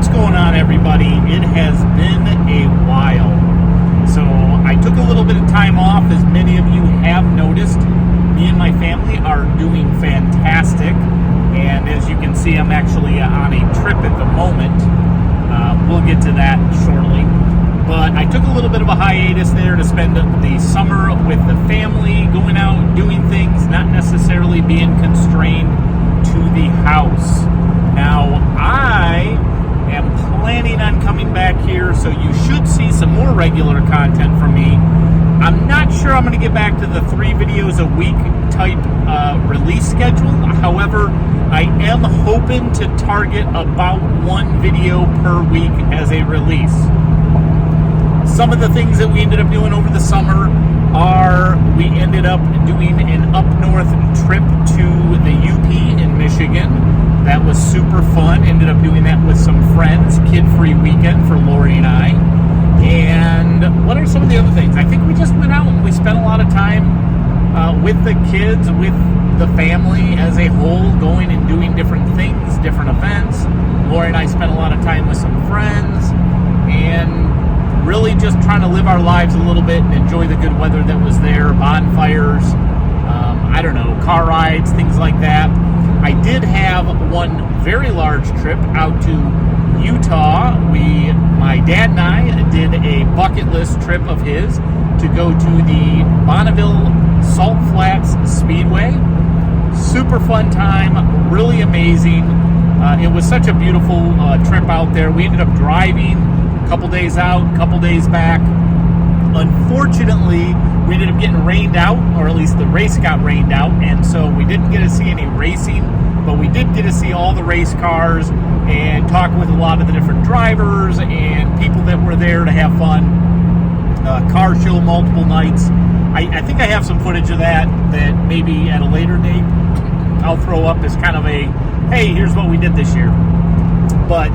What's going on, everybody? It has been a while. So I took a little bit of time off, as many of you have noticed. Me and my family are doing fantastic. And as you can see, I'm actually on a trip at the moment. We'll get to that shortly. But I took a little bit of a hiatus there to spend the summer with the family, going out, doing things, not necessarily being constrained to the house. Now, I am planning on coming back here, so you should see some more regular content from me. I'm not sure I'm going to get back to the 3 videos a week type release schedule. However, I am hoping to target about 1 video per week as a release. Some of the things that we ended up doing over the summer are we ended up doing an up north trip to the UP in Michigan. That was super fun. Ended up doing that with some friends. Kid-free weekend for Lori and I. And what are some of the other things? I think we just went out and we spent a lot of time with the kids, with the family as a whole, going and doing different things, different events. Lori and I spent a lot of time with some friends and really just trying to live our lives a little bit and enjoy the good weather that was there, bonfires, car rides, things like that. I did have one very large trip out to Utah. My dad and I did a bucket list trip of his to go to the Bonneville Salt Flats Speedway. Super fun time, really amazing. It was such a beautiful trip out there. We ended up driving a couple days out, a couple days back. Unfortunately, we ended up getting rained out, or at least the race got rained out, and so we didn't get to see any racing, but we did get to see all the race cars and talk with a lot of the different drivers and people that were there to have fun. Car show multiple nights. I think I have some footage of that maybe at a later date I'll throw up as kind of a, hey, here's what we did this year. But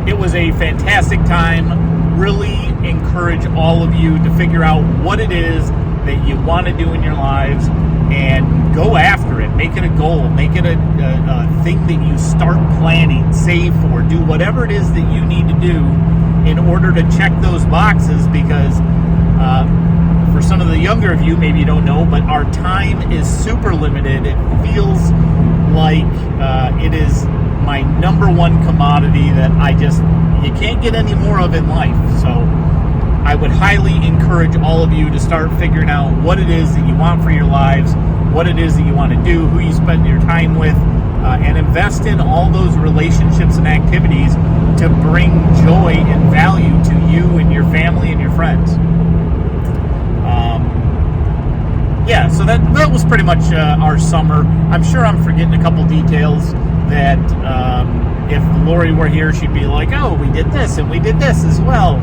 it was a fantastic time. Really encourage all of you to figure out what it is that you want to do in your lives and go after it. Make it a goal. Make it a thing that you start planning, save for, do whatever it is that you need to do in order to check those boxes, because for some of the younger of you, maybe you don't know, but our time is super limited. It feels like it is my number one commodity that you can't get any more of in life. So I would highly encourage all of you to start figuring out what it is that you want for your lives, what it is that you want to do, who you spend your time with, and invest in all those relationships and activities to bring joy and value to you and your family and your friends. So that was pretty much our summer. I'm sure I'm forgetting a couple details that if Lori were here, she'd be like, oh, we did this and we did this as well.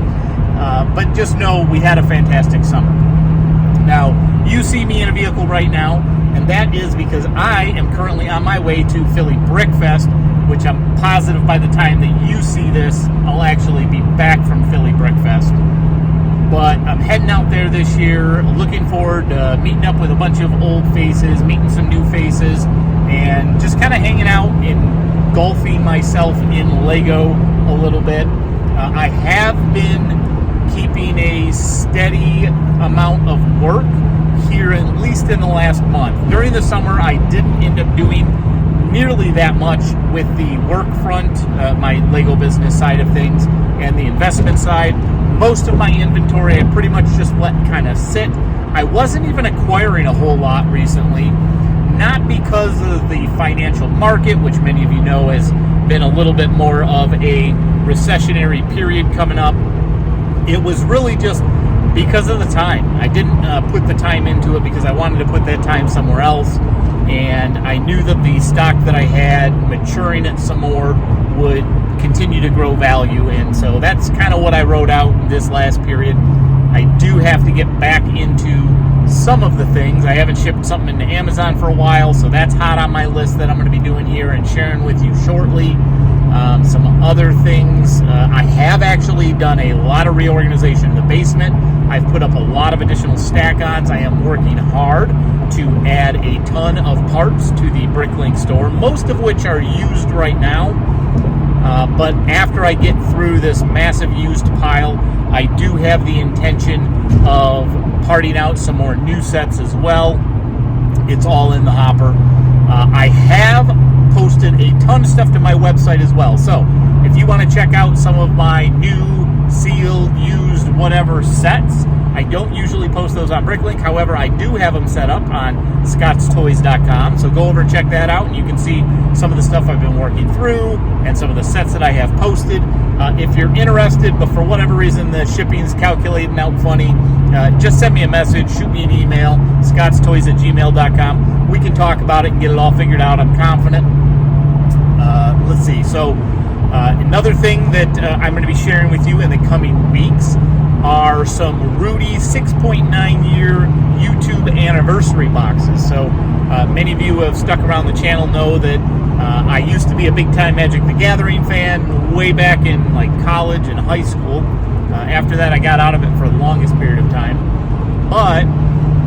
But just know we had a fantastic summer. Now, you see me in a vehicle right now, and that is because I am currently on my way to Philly Brick Fest, which I'm positive by the time that you see this, I'll actually be back from Philly Brick Fest. But I'm heading out there this year, looking forward to meeting up with a bunch of old faces, meeting some new faces, and just kind of hanging out and golfing myself in Lego a little bit. I have been keeping a steady amount of work here, at least in the last month. During the summer, I didn't end up doing nearly that much with the work front, my Lego business side of things, and the investment side. Most of my inventory I pretty much just let kind of sit. I wasn't even acquiring a whole lot recently, not because of the financial market, which many of you know has been a little bit more of a recessionary period coming up. It was really just because of the time. I didn't put the time into it because I wanted to put that time somewhere else, and I knew that the stock that I had, maturing it some more, would continue to grow value, and so that's kind of what I wrote out this last period. I do have to get back into some of the things. I haven't shipped something into Amazon for a while, so that's hot on my list that I'm going to be doing here and sharing with you shortly. Some other things. I have actually done a lot of reorganization in the basement. I've put up a lot of additional stack-ons. I am working hard to add a ton of parts to the Bricklink store, most of which are used right now. But after I get through this massive used pile, I do have the intention of parting out some more new sets as well. It's all in the hopper. I have posted a ton of stuff to my website as well. So if you want to check out some of my new, sealed, used, whatever sets, I don't usually post those on Bricklink. However, I do have them set up on ScotsToys.com. So go over and check that out, and you can see some of the stuff I've been working through and some of the sets that I have posted. If you're interested, but for whatever reason the shipping's calculating out funny, just send me a message, shoot me an email, ScotsToys@gmail.com. We can talk about it and get it all figured out. I'm confident. Let's see. So another thing that I'm going to be sharing with you in the coming weeks are some Rudy 6.9-year YouTube anniversary boxes. So many of you who have stuck around the channel know that I used to be a big-time Magic the Gathering fan way back in like college and high school. After that, I got out of it for the longest period of time. But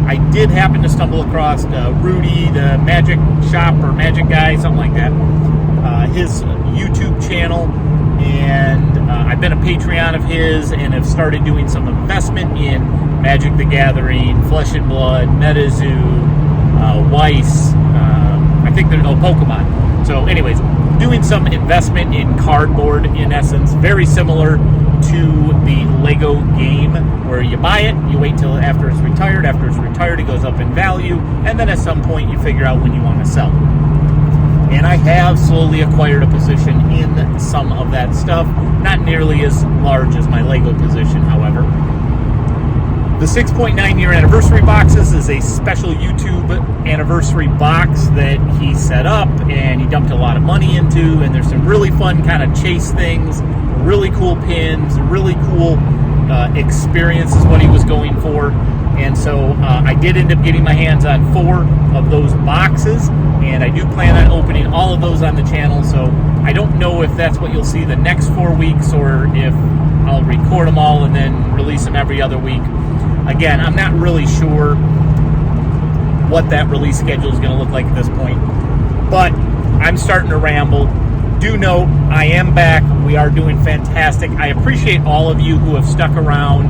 I did happen to stumble across Rudy, the Magic Shop or Magic Guy, something like that, his YouTube channel. And I've been a Patreon of his and have started doing some investment in Magic the Gathering, Flesh and Blood, MetaZoo, Weiss, I think there's no Pokemon. So anyways, doing some investment in cardboard in essence, very similar to the Lego game where you buy it, you wait till after it's retired. After it's retired, it goes up in value, and then at some point you figure out when you want to sell. And I have slowly acquired a position in some of that stuff. Not nearly as large as my Lego position, however. The 6.9-year anniversary boxes is a special YouTube anniversary box that he set up and he dumped a lot of money into. And there's some really fun kind of chase things, really cool pins, really cool experience is what he was going for. And so I did end up getting my hands on 4 of those boxes, and I do plan on opening all of those on the channel. So I don't know if that's what you'll see the next 4 weeks or if I'll record them all and then release them every other week. Again, I'm not really sure what that release schedule is going to look like at this point, but I'm starting to ramble. Do note, I am back. We are doing fantastic. I appreciate all of you who have stuck around.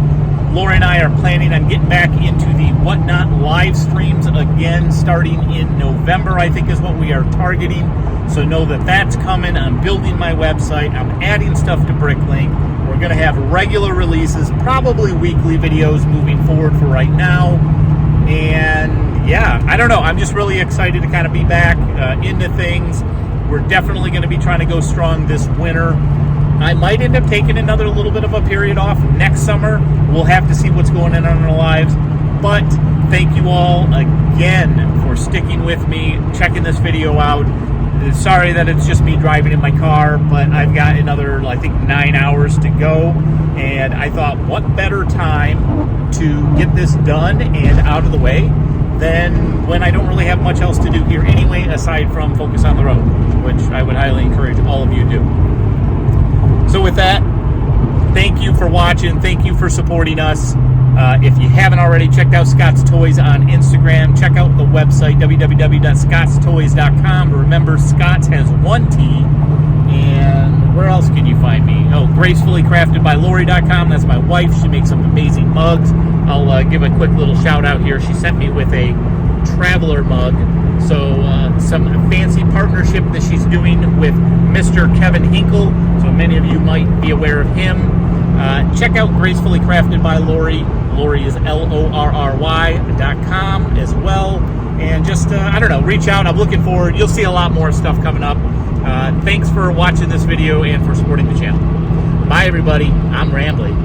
Lori and I are planning on getting back into the Whatnot live streams again starting in November, I think is what we are targeting. So know that that's coming. I'm building my website. I'm adding stuff to Bricklink. We're going to have regular releases, probably weekly videos moving forward for right now. And yeah, I don't know. I'm just really excited to kind of be back into things. We're definitely going to be trying to go strong this winter. I might end up taking another little bit of a period off next summer. We'll have to see what's going on in our lives. But thank you all again for sticking with me, checking this video out. Sorry that it's just me driving in my car, but I've got another, I think, 9 hours to go. And I thought, what better time to get this done and out of the way than when I don't really have much else to do here anyway, aside from focus on the road, which I would highly encourage all of you to do. So with that, thank you for watching. Thank you for supporting us. If you haven't already checked out Scott's Toys on Instagram, check out the website, www.scotstoys.com. Remember, Scott's has 1 T. And where else can you find me? Oh, gracefullycraftedbylori.com. That's my wife. She makes some amazing mugs. I'll give a quick little shout out here. She sent me with a traveler mug. So some fancy partnership that she's doing with Mr. Kevin Hinkle. So many of you might be aware of him. Check out Gracefully Crafted by Lori. Lori is LORRY.com as well. And just, I don't know, reach out. I'm looking forward. You'll see a lot more stuff coming up. Thanks for watching this video and for supporting the channel. Bye, everybody. I'm rambling.